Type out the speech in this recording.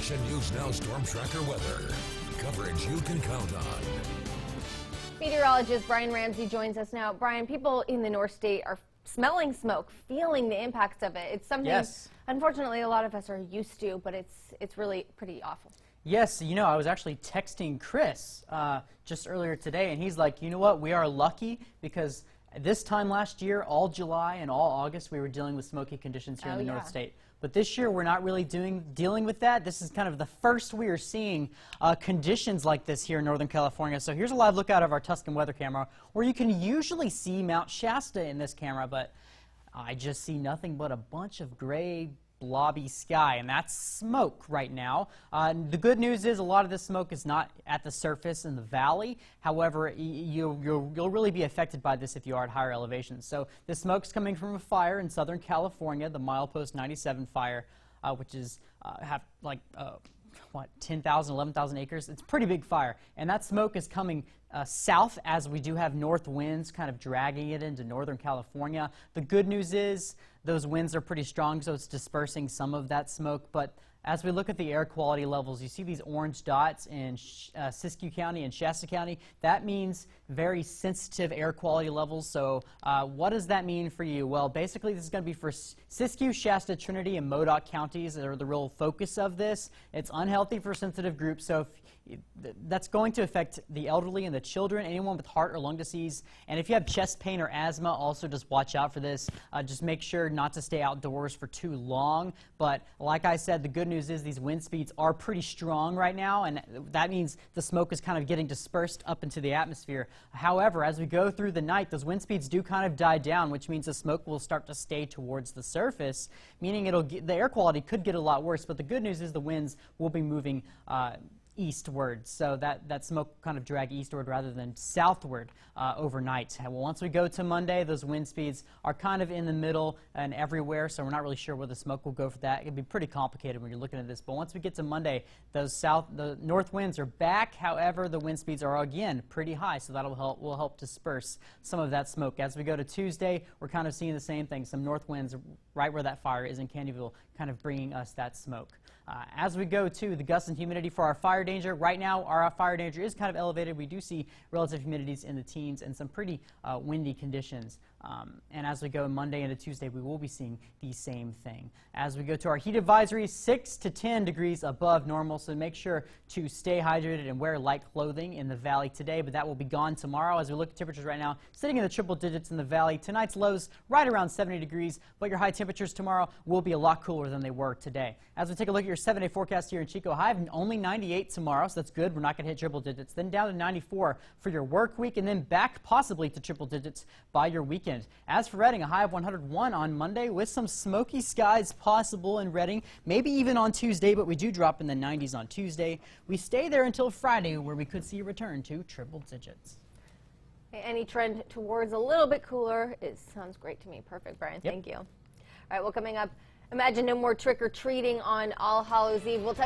Mission News Now Storm Tracker weather. Coverage you can count on. Meteorologist Brian Ramsey joins us now. Brian, people in the North State are smelling smoke, feeling the impacts of it. It's something, unfortunately, a lot of us are used to, but it's really pretty awful. Yes, you know, I was actually texting Chris just earlier today, and he's like, you know what, we are lucky because this time last year, all July and all August, we were dealing with smoky conditions here in the North State. But this year, we're not really dealing with that. This is kind of the first we are seeing conditions like this here in Northern California. So here's a live look out of our Tuscan weather camera, where you can usually see Mount Shasta in this camera, but I just see nothing but a bunch of gray, blobby sky, and that's smoke right now. The good news is a lot of this smoke is not at the surface in the valley. However, you'll really be affected by this if you are at higher elevations. So the smoke's coming from a fire in Southern California, the Milepost 97 fire, which is 10,000, 11,000 acres. It's a pretty big fire, and that smoke is coming south as we do have north winds kind of dragging it into Northern California. The good news is those winds are pretty strong, so it's dispersing some of that smoke. But as we look at the air quality levels, you see these orange dots in Siskiyou County and Shasta County. That means very sensitive air quality levels. So what does that mean for you? Well, basically this is going to be for Siskiyou, Shasta, Trinity, and Modoc counties that are the real focus of this. It's unhealthy for sensitive groups, so that's going to affect the elderly and the children, anyone with heart or lung disease. And if you have chest pain or asthma, also just watch out for this. Just make sure not to stay outdoors for too long. But like I said, the good news is these wind speeds are pretty strong right now, and that means the smoke is kind of getting dispersed up into the atmosphere. However, as we go through the night, those wind speeds do kind of die down, which means the smoke will start to stay towards the surface, meaning the air quality could get a lot worse. But the good news is the winds will be moving eastward, so that smoke kind of drag eastward rather than southward overnight. Well, once we go to Monday, those wind speeds are kind of in the middle and everywhere, so we're not really sure where the smoke will go for that. It can be pretty complicated when you're looking at this, but once we get to Monday, the north winds are back. However, the wind speeds are again pretty high, so will help disperse some of that smoke. As we go to Tuesday, we're kind of seeing the same thing, some north winds right where that fire is in Candyville, kind of bringing us that smoke. As we go to the gusts and humidity for our fire danger, right now our fire danger is kind of elevated. We do see relative humidities in the teens and some pretty windy conditions. And as we go Monday into Tuesday, we will be seeing the same thing. As we go to our heat advisory, 6 to 10 degrees above normal, so make sure to stay hydrated and wear light clothing in the valley today, but that will be gone tomorrow. As we look at temperatures right now, sitting in the triple digits in the valley. Tonight's lows right around 70 degrees, but your high temperatures tomorrow will be a lot cooler than they were today. As we take a look at your 7-day forecast here in Chico, high of only 98 tomorrow, so that's good. We're not going to hit triple digits. Then down to 94 for your work week, and then back possibly to triple digits by your weekend. As for Redding, a high of 101 on Monday with some smoky skies possible in Redding, maybe even on Tuesday, but we do drop in the 90s on Tuesday. We stay there until Friday, where we could see a return to triple digits. Any trend towards a little bit cooler sounds great to me. Perfect, Brian. Thank you. All right, well, coming up, imagine no more trick-or-treating on All Hallows Eve. We'll tell you